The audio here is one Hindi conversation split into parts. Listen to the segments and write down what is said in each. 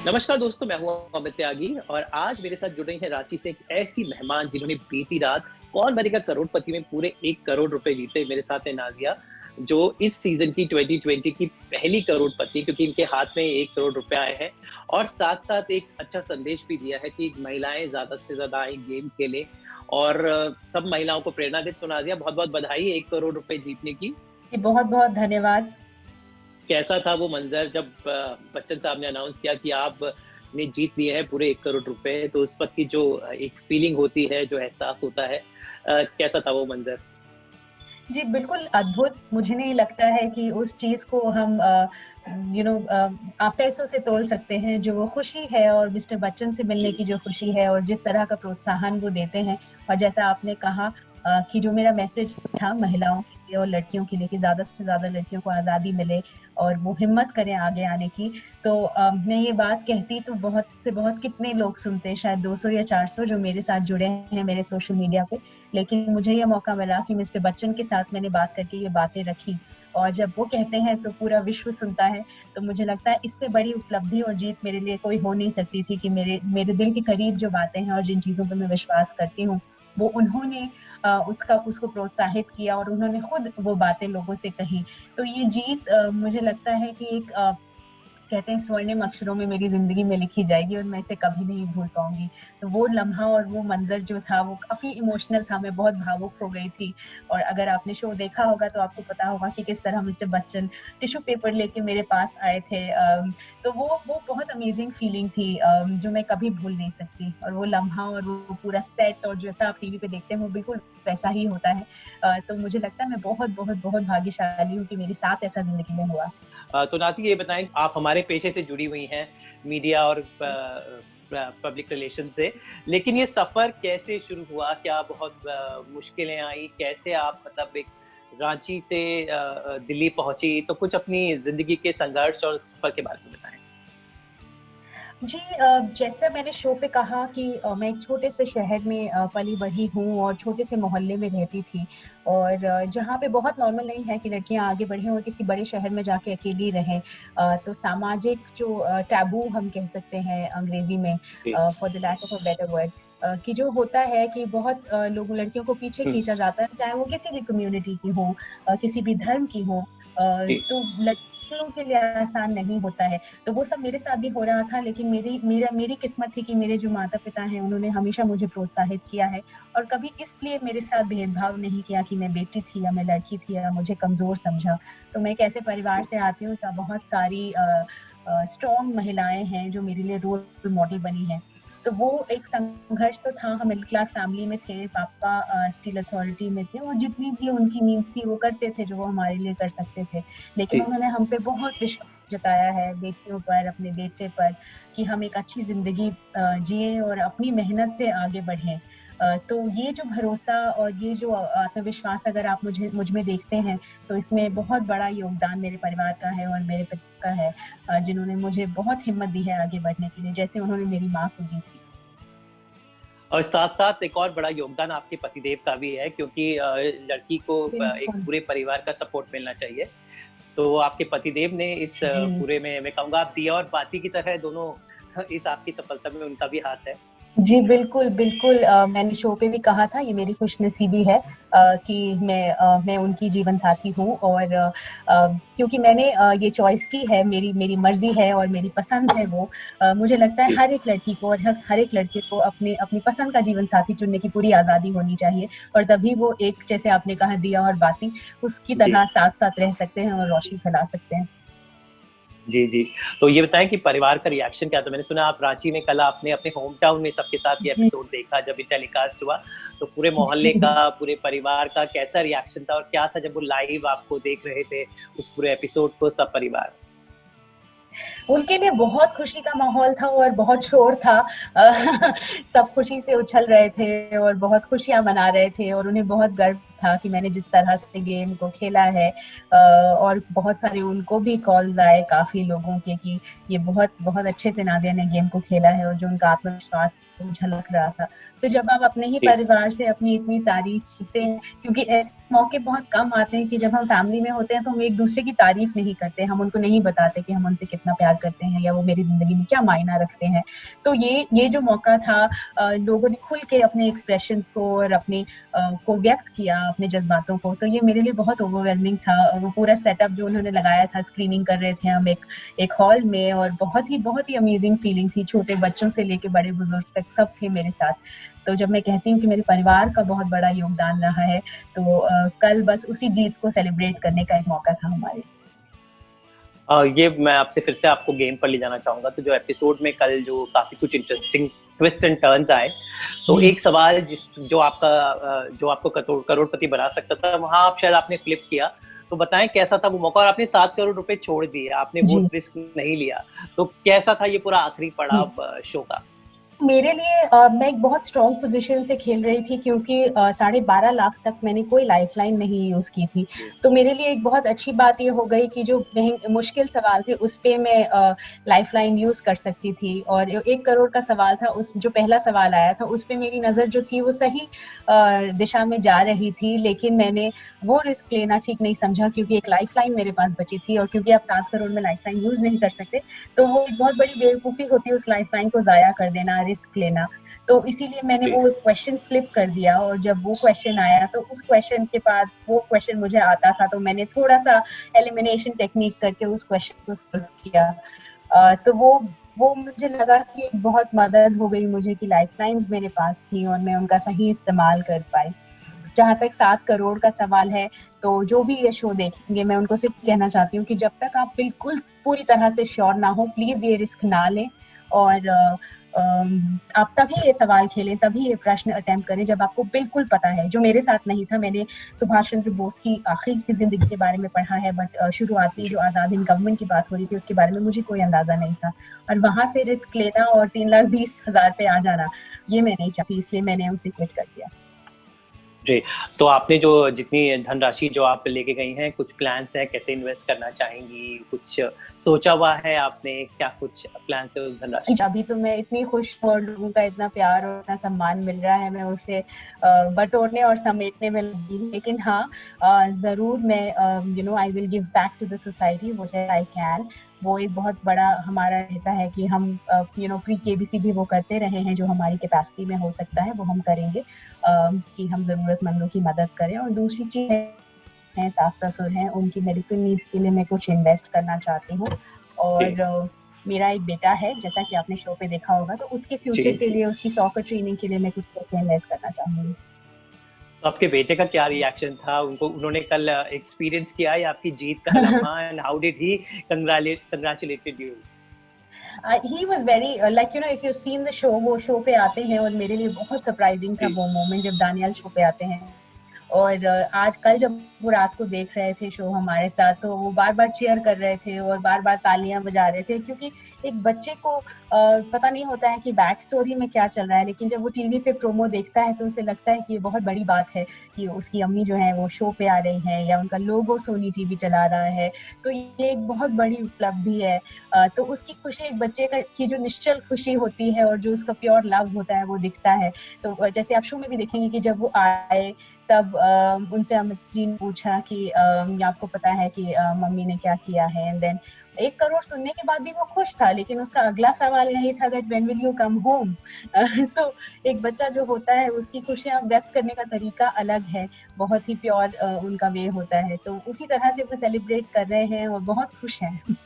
नमस्कार दोस्तों, मैं हूँ अमित त्यागी और आज मेरे साथ जुड़ रही हैं रांची से एक ऐसी मेहमान जिन्होंने बीती रात कौन बनेगा करोड़पति में पूरे 1 करोड़ रुपए जीते। मेरे साथ है नाज़िया, जो इस सीज़न की 2020 की पहली करोड़पति, क्योंकि इनके हाथ में 1 करोड़ रुपए आए हैं और साथ-साथ एक अच्छा संदेश भी दिया है कि महिलाएँ ज़्यादा से ज़्यादा आएँ, गेम खेलें और सब महिलाओं को प्रेरणा दें। तो नाज़िया, बहुत-बहुत बधाई 1 करोड़ रुपए जीतने की। जी, बहुत-बहुत धन्यवाद। कैसा था वो मंज़र जब बच्चन साहब ने अनाउंस किया कि आपने जीत लिए हैं पूरे 1 करोड़ रुपए, तो उस वक़्त की जो एक फ़ीलिंग होती है, जो एहसास होता है, कैसा था वो मंज़र? जी, बिल्कुल अद्भुत। मुझे नहीं लगता है कि उस चीज़ को हम पैसों से तोल सकते हैं। जो वो खुशी है और मिस्टर बच्चन से मिलने जी, की जो खुशी है और जिस तरह का प्रोत्साहन वो देते हैं और जैसा आपने कहा कि जो मेरा मैसेज था महिलाओं के लिए और लड़कियों के लिए कि ज़्यादा से ज़्यादा लड़कियों को आज़ादी मिले और वो हिम्मत करें आगे आने की। तो मैं ये बात कहती तो बहुत से बहुत कितने लोग सुनते, शायद 200 या 400 जो मेरे साथ जुड़े हैं मेरे सोशल मीडिया पे। लेकिन मुझे ये मौका मिला कि मिस्टर बच्चन के साथ मैंने बात करके ये बातें रखी और जब वो कहते हैं तो पूरा विश्व सुनता है। तो मुझे लगता है इससे बड़ी उपलब्धि और जीत मेरे लिए कोई हो नहीं सकती थी कि मेरे मेरे दिल के करीब जो बातें हैं और जिन चीज़ों पे मैं विश्वास करती हूँ, वो उन्होंने उसको प्रोत्साहित किया और उन्होंने खुद वो बातें लोगों से कही। तो ये जीत मुझे लगता है कि एक कहते हैं स्वर्णिम अक्षरों में मेरी ज़िंदगी में लिखी जाएगी और मैं इसे कभी नहीं भूल पाऊँगी। तो वो लम्हा और वो मंज़र जो था वो काफ़ी इमोशनल था, मैं बहुत भावुक हो गई थी और अगर आपने शो देखा होगा तो आपको पता होगा कि किस तरह मिस्टर बच्चन टिश्यू पेपर लेके मेरे पास आए थे। तो वो बहुत अमेज़िंग फीलिंग थी जो मैं कभी भूल नहीं सकती और वो लम्हा और वो पूरा सेट और जैसा आप टीवी पे देखते हैं वो बिल्कुल वैसा ही होता है। तो मुझे लगता है मैं बहुत भाग्यशाली हूँ कि मेरे साथ ऐसा ज़िंदगी में हुआ। तो नाज़िया, ये बताएँ, आप हमारे पेशे से जुड़ी हुई हैं, मीडिया और पब्लिक रिलेशन से, लेकिन ये सफ़र कैसे शुरू हुआ? क्या बहुत मुश्किलें आई? कैसे आप मतलब एक रांची से दिल्ली पहुँची? तो कुछ अपनी ज़िंदगी के संघर्ष और सफ़र के बारे में बताएँ। जी जैसा मैंने शो पे कहा कि मैं एक छोटे से शहर में पली-बढ़ी हूँ और छोटे से मोहल्ले में रहती थी और जहाँ पे बहुत नॉर्मल नहीं है कि लड़कियाँ आगे बढ़ें और किसी बड़े शहर में जाके अकेली रहें। तो सामाजिक जो टैबू हम कह सकते हैं अंग्रेज़ी में जी। For the lack of a better word कि जो होता है कि बहुत लोग लड़कियों को पीछे हुँ, खींचा जाता है, चाहे वो किसी भी कम्युनिटी की हो किसी भी धर्म की हो। जी, तो लड़कियों के लिए आसान नहीं होता है। तो वो सब मेरे साथ भी हो रहा था लेकिन मेरी किस्मत थी कि मेरे जो माता-पिता हैं उन्होंने हमेशा मुझे प्रोत्साहित किया है और कभी इसलिए मेरे साथ भेदभाव नहीं किया कि मैं बेटी थी या मैं लड़की थी या मुझे कमज़ोर समझा। तो मैं एक ऐसे परिवार जी, से आती हूँ जहाँ बहुत सारी स्ट्रॉन्ग महिलाएँ हैं जो मेरे लिए रोल मॉडल बनी हैं। तो वो एक संघर्ष तो था, हम मिडल क्लास फैमिली में थे, पापा स्टील अथॉरिटी में थे और जितनी भी उनकी मीन्स थी वो करते थे जो वो हमारे लिए कर सकते थे। लेकिन जी, उन्होंने हम पे बहुत विश्वास जताया है बेटियों पर, अपने बेटे पर कि हम एक अच्छी ज़िंदगी जिएँ और अपनी मेहनत से आगे बढ़ें। तो ये जो भरोसा और ये जो आत्मविश्वास अगर आप मुझ में देखते हैं, तो इसमें बहुत बड़ा योगदान मेरे परिवार का है और मेरे पिता का है जिन्होंने मुझे बहुत हिम्मत दी है आगे बढ़ने के लिए, जैसे उन्होंने मेरी माँ को दी थी। और साथ-साथ एक और बड़ा योगदान आपके पतिदेव का भी है, क्योंकि लड़की को एक बिल्कुल। पूरे परिवार का सपोर्ट मिलना चाहिए। तो आपके पतिदेव ने इस जी। पूरे में, मैं कहूँगा, आप दिया और बाती की तरह दोनों इस आपकी सफलता में उनका भी हाथ है। जी, बिल्कुल, बिल्कुल मैंने शो पे भी कहा था ये मेरी खुशनसीबी है कि मैं उनकी जीवन साथी हूँ और क्योंकि मैंने ये चॉइस की है, मेरी मेरी मर्ज़ी है और मेरी पसंद है वो। मुझे लगता है जी, हर एक लड़की को और हर एक लड़के को अपनी अपनी पसंद का जीवन साथी चुनने की पूरी आज़ादी होनी चाहिए और तभी वो एक जैसे आपने कहा दिया और बाती, उसकी जी, तरह साथ-साथ रह सकते हैं और रोशनी फैला सकते हैं। जी, जी। तो ये बताएँ कि परिवार का रिएक्शन क्या था? मैंने सुना आप रांची में कल आपने अपने होम टाउन में सबके साथ ये जी, एपिसोड देखा जब ये टेलीकास्ट हुआ, तो पूरे मोहल्ले जी। का, पूरे परिवार का कैसा रिएक्शन था और क्या था जब वो लाइव आपको देख रहे थे, उस पूरे एपिसोड को सब परिवार? उनके लिए बहुत खुशी का माहौल था और बहुत शोर था। अ, सब खुशी से उछल रहे थे और बहुत खुशियाँ मना रहे थे और उन्हें बहुत गर्व था कि मैंने जिस तरह से गेम को खेला है और बहुत सारे उनको भी कॉल्स आए काफ़ी लोगों के कि ये बहुत बहुत अच्छे से नाज़िया ने गेम को खेला है और जो उनका आत्मविश्वास झलक रहा था। तो जब आप अपने ही जी, परिवार से अपनी इतनी तारीफ़ सुनते हैं क्योंकि ऐसे मौके बहुत कम आते हैं कि जब हम फैमिली में होते हैं तो हम एक-दूसरे की तारीफ़ नहीं करते, हम उनको नहीं बताते कि हम उनसे कितना कितना प्यार करते हैं या वो मेरी ज़िंदगी में क्या मायना रखते हैं। तो ये जो मौका था, लोगों ने खुल के अपने एक्सप्रेशंस को और अपने को व्यक्त किया, अपने जज़्बातों को, तो ये मेरे लिए बहुत ओवरवेलमिंग था। वो पूरा सेटअप जो उन्होंने लगाया था, स्क्रीनिंग कर रहे थे हम एक हॉल में, और बहुत ही अमेजिंग फीलिंग थी। छोटे बच्चों से लेके बड़े बुजुर्ग तक सब थे मेरे साथ। तो जब मैं कहती हूँ कि मेरे परिवार का बहुत बड़ा योगदान रहा है, तो कल बस उसी जीत को सेलिब्रेट करने का एक मौका था हमारे। ये मैं आपसे फिर से आपको गेम पर ले जाना चाहूंगा। तो जो एपिसोड में कल जो काफी कुछ इंटरेस्टिंग ट्विस्ट एंड टर्न्स आए, तो एक सवाल जो आपको करोड़पति बना सकता था, वहां आप शायद आपने फ्लिप किया। तो बताएं कैसा था वो मौका, और आपने 7 करोड़ रुपए छोड़ दिए, आपने वो रिस्क नहीं लिया, तो कैसा था ये पूरा आखिरी पड़ाव शो का? मेरे लिए मैं एक बहुत स्ट्रॉन्ग पोजीशन से खेल रही थी, क्योंकि 12.5 लाख तक मैंने कोई लाइफलाइन नहीं यूज़ की थी। तो मेरे लिए एक बहुत अच्छी बात ये हो गई कि जो मुश्किल सवाल थे उस पे मैं लाइफलाइन यूज़ कर सकती थी, और 1 करोड़ का सवाल था, उस जो पहला सवाल आया था उस पे मेरी नज़र जो थी वो सही दिशा में जा रही थी, लेकिन मैंने वो रिस्क लेना ठीक नहीं समझा, क्योंकि एक लाइफलाइन मेरे पास बची थी, और क्योंकि आप 7 करोड़ में लाइफलाइन यूज़ नहीं कर सकते, तो वो एक बहुत बड़ी बेवकूफ़ी होती है उस लाइफलाइन को ज़ाया कर देना, रिस्क लेना। तो इसीलिए मैंने वो क्वेश्चन फ्लिप कर दिया, और जब वो क्वेश्चन आया तो उस क्वेश्चन के बाद वो क्वेश्चन मुझे आता था, तो मैंने थोड़ा सा एलिमिनेशन टेक्निक करके उस क्वेश्चन को सॉल्व किया। तो वो मुझे लगा कि बहुत मदद हो गई मुझे कि लाइफलाइंस मेरे पास थी और मैं उनका सही इस्तेमाल कर पाई। जहाँ तक 7 करोड़ का सवाल है, तो जो भी ये शो देखेंगे, मैं उनको सिर्फ कहना चाहती हूँ कि जब तक आप बिल्कुल पूरी तरह से श्योर ना हो, प्लीज़ ये रिस्क ना लें, और आप तभी ये सवाल खेलें, तभी ये प्रश्न अटेम्प्ट करें जब आपको बिल्कुल पता है, जो मेरे साथ नहीं था। मैंने सुभाष चंद्र बोस की आखिरी की ज़िंदगी के बारे में पढ़ा है, बट शुरुआती जो आज़ाद हिंद गवर्नमेंट की बात हो रही थी उसके बारे में मुझे कोई अंदाज़ा नहीं था, और वहाँ से रिस्क लेना और 3,20,000 पे आ जाना, ये मैं नहीं चाहती, इसलिए मैंने उसे क्विट कर दिया। जी, तो आपने जो जितनी धनराशि जो आप लेके गई हैं, कुछ प्लान्स हैं कैसे इन्वेस्ट करना चाहेंगी? कुछ सोचा हुआ है आपने? क्या कुछ प्लान्स है उस धनराशि? अभी तो मैं इतनी खुश हूँ और लोगों का इतना प्यार और इतना सम्मान मिल रहा है, मैं उसे बटोरने और समेटने में लगी हूँ। लेकिन हाँ, ज़रूर मैं I will give back to the society whatever I can. वो एक बहुत बड़ा हमारा रहता है कि हम प्री केबीसी भी वो करते रहे हैं, जो हमारी कैपेसिटी में हो सकता है वो हम करेंगे, कि हम ज़रूरतमंदों की मदद करें। और दूसरी चीज़ है, सास-ससुर हैं, उनकी मेडिकल नीड्स के लिए मैं कुछ इन्वेस्ट करना चाहती हूँ। और मेरा एक बेटा है, जैसा कि आपने शो पे देखा होगा, तो उसके फ्यूचर के लिए, उसकी सॉकर ट्रेनिंग के लिए मैं कुछ पैसे इन्वेस्ट करना चाहूँगी। तो आपके बेटे का क्या रिएक्शन था? उन्होंने कल एक्सपीरियंस किया या आपकी जीत का लम्हा, and how did he congratulated you? He was very if you've seen the show, वो शो पे आते हैं, और मेरे लिए बहुत सरप्राइजिंग था वो मोमेंट जब दानियाल शो पे आते हैं। और आज कल जब वो रात को देख रहे थे शो हमारे साथ, तो वो बार-बार चीयर कर रहे थे और बार-बार तालियां बजा रहे थे, क्योंकि एक बच्चे को पता नहीं होता है कि बैक स्टोरी में क्या चल रहा है, लेकिन जब वो टीवी पे प्रोमो देखता है तो उसे लगता है कि ये बहुत बड़ी बात है कि उसकी अम्मी जो है वो शो पे आ रही हैं, या उनका लोगो सोनी टीवी चला रहा है, तो ये एक बहुत बड़ी उपलब्धि है। तो उसकी खुशी, एक बच्चे की जो निश्चल खुशी होती है और जो उसका प्योर लव होता है वो दिखता है। तो जैसे आप शो में भी देखेंगे कि जब वो आए तब उनसे अमित जी ने पूछा कि आपको पता है कि मम्मी ने क्या किया है, एंड देन 1 करोड़ सुनने के बाद भी वो खुश था, लेकिन उसका अगला सवाल यही था that when will you come home. So एक बच्चा जो होता है उसकी खुशियाँ व्यक्त करने का तरीका अलग है, बहुत ही प्योर उनका वे होता है, तो उसी तरह से वो सेलिब्रेट कर रहे हैं और बहुत खुश हैं।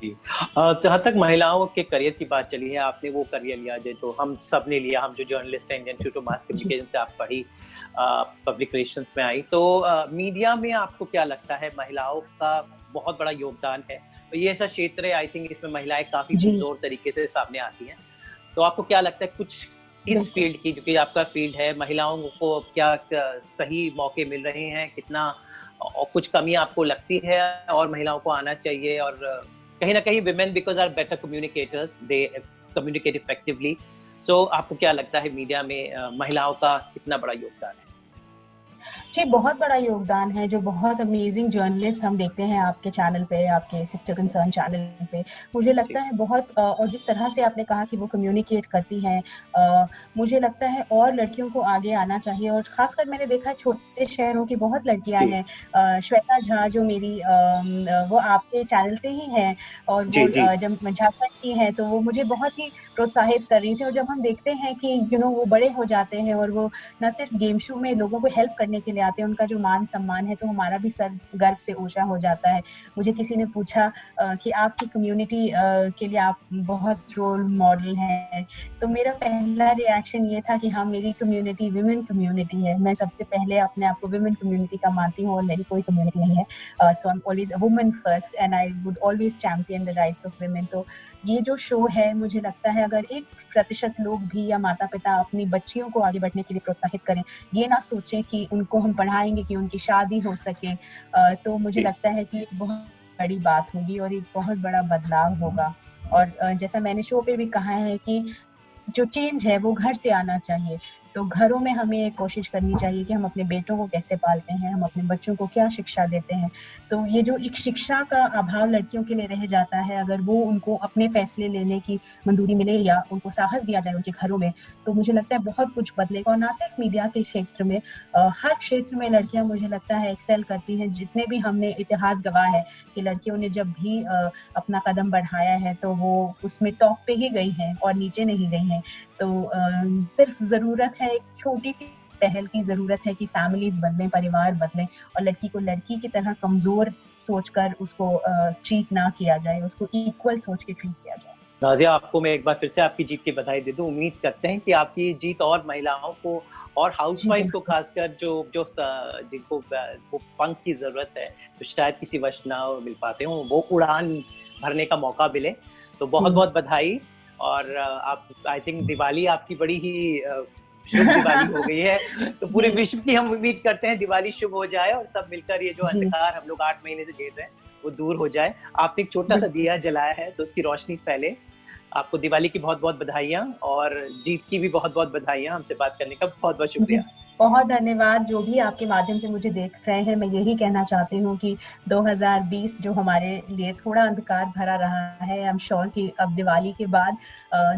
जहाँ तक महिलाओं के करियर की बात चली है, आपने वो करियर लिया जो हम सब ने लिया, हम जो जर्नलिस्ट हैं, Indian institute of mass communication से आप पढ़ी, पब्लिक रिलेशंस में आई, तो मीडिया में आपको क्या लगता है महिलाओं का बहुत बड़ा योगदान है? तो ये ऐसा क्षेत्र है, आई थिंक इसमें महिलाएं काफी पुरजोर तरीके से सामने आती हैं। तो आपको क्या लगता है कुछ इस फील्ड की, जो कि आपका फील्ड है, महिलाओं को क्या सही मौके मिल रहे हैं, कितना, और कुछ कमी आपको लगती है और महिलाओं को आना चाहिए? और कहीं ना कहीं women because are better communicators, they communicate effectively. So आपको क्या लगता है मीडिया में महिलाओं का कितना बड़ा योगदान है? जी, बहुत बड़ा योगदान है, जो बहुत अमेज़िंग जर्नलिस्ट हम देखते हैं आपके चैनल पे, आपके सिस्टर कंसर्न चैनल पे। मुझे लगता जी, है बहुत और जिस तरह से आपने कहा कि वो कम्युनिकेट करती हैं, मुझे लगता है और लड़कियों को आगे आना चाहिए, और ख़ासकर मैंने देखा है छोटे शहरों की बहुत लड़कियाँ जी, हैं। श्वेता झा जो मेरी वो आपके चैनल से ही हैं, और वो जी, जी, जब झारखंड की हैं, तो वो मुझे बहुत ही प्रोत्साहित कर रही थी। और जब हम देखते हैं कि वो बड़े हो जाते हैं और वो ना सिर्फ गेम शो में लोगों को हेल्प करने के लिए आते हैं, उनका जो मान-सम्मान है, तो हमारा भी सर गर्व से ऊँचा हो जाता है। मुझे किसी ने पूछा कि आपकी कम्युनिटी के लिए आप बहुत रोल मॉडल हैं, तो मेरा पहला रिएक्शन ये था कि हाँ, मेरी कम्युनिटी वुमेन कम्युनिटी है। मैं सबसे पहले अपने आप को वुमेन कम्युनिटी का मानती हूँ, और मेरी कोई कम्युनिटी नहीं है। So I am always a woman first, and I would always champion the rights of women. तो ये जो शो है, मुझे लगता है अगर 1% लोग भी या माता-पिता अपनी बच्चियों को आगे बढ़ने के लिए प्रोत्साहित करें, ये ना सोचें कि उनको हम पढ़ाएँगे कि उनकी शादी हो सके, तो मुझे जी, लगता है कि एक बहुत बड़ी बात होगी और एक बहुत बड़ा बदलाव होगा। और जैसा मैंने शो पे भी कहा है कि जो चेंज है वो घर से आना चाहिए। तो घरों में हमें ये कोशिश करनी चाहिए कि हम अपने बेटों को कैसे पालते हैं, हम अपने बच्चों को क्या शिक्षा देते हैं। तो ये जो एक शिक्षा का अभाव लड़कियों के लिए रह जाता है, अगर वो उनको अपने फैसले लेने की मंज़ूरी मिले या उनको साहस दिया जाए उनके घरों में, तो मुझे लगता है बहुत कुछ बदलेगा। और ना सिर्फ मीडिया के क्षेत्र में, हर क्षेत्र में लड़कियाँ मुझे लगता है एक्सेल करती हैं। जितने भी हमने इतिहास गवाह है कि लड़कियों ने जब भी अपना कदम बढ़ाया है, तो वो उसमें टॉप पे ही गई हैं और नीचे नहीं गई हैं। तो सिर्फ ज़रूरत है, एक छोटी-सी पहल की ज़रूरत है कि फैमिलीज़ बदलें, परिवार बदलें, और लड़की को लड़की की तरह कमज़ोर सोचकर उसको ट्रीट ना किया जाए, उसको इक्वल सोच के ट्रीट किया जाए। नाज़िया, आपको मैं एक बार फिर से आपकी जीत की बधाई दे दूँ। उम्मीद करते हैं कि आपकी ये जीत और महिलाओं को और जी, हाउसवाइफ़ को बिल्कुल। ख़ासकर जो जो स जिनको वो पंख की ज़रूरत है, तो शायद किसी वश ना मिल पाते हों, वो उड़ान भरने का मौका मिले। तो जी। बहुत-बहुत बधाई। और आप आई थिंक दिवाली आपकी बड़ी ही शुभ दिवाली हो गई है। तो पूरे जी, विश्व की हम उम्मीद करते हैं दिवाली शुभ हो जाए और सब मिलकर ये जो जी, अंधकार हम लोग 8 महीने से झेल रहे हैं, वो दूर हो जाए। आपने एक छोटा-सा बिल्कुल। दिया जलाया है, तो उसकी रोशनी फैले। आपको दिवाली की बहुत-बहुत बधाइयाँ और जीत की भी बहुत-बहुत बधाइयाँ। हमसे बात करने का बहुत-बहुत जी, शुक्रिया। बहुत धन्यवाद। जो भी आपके माध्यम से मुझे देख रहे हैं, मैं यही कहना चाहती हूँ कि 2020 जो हमारे लिए थोड़ा अंधकार भरा रहा है, आई एम श्योर कि अब दिवाली के बाद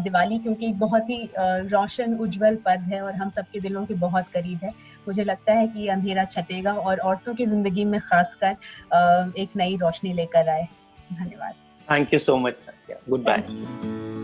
दिवाली क्योंकि एक बहुत ही रोशन उज्ज्वल पर्व है और हम सबके दिलों के बहुत करीब है। मुझे लगता है कि ये अंधेरा छँटेगा और औरतों की ज़िंदगी में ख़ासकर एक नई रोशनी लेकर आए। धन्यवाद। Thank you so much. Good thank bye. You.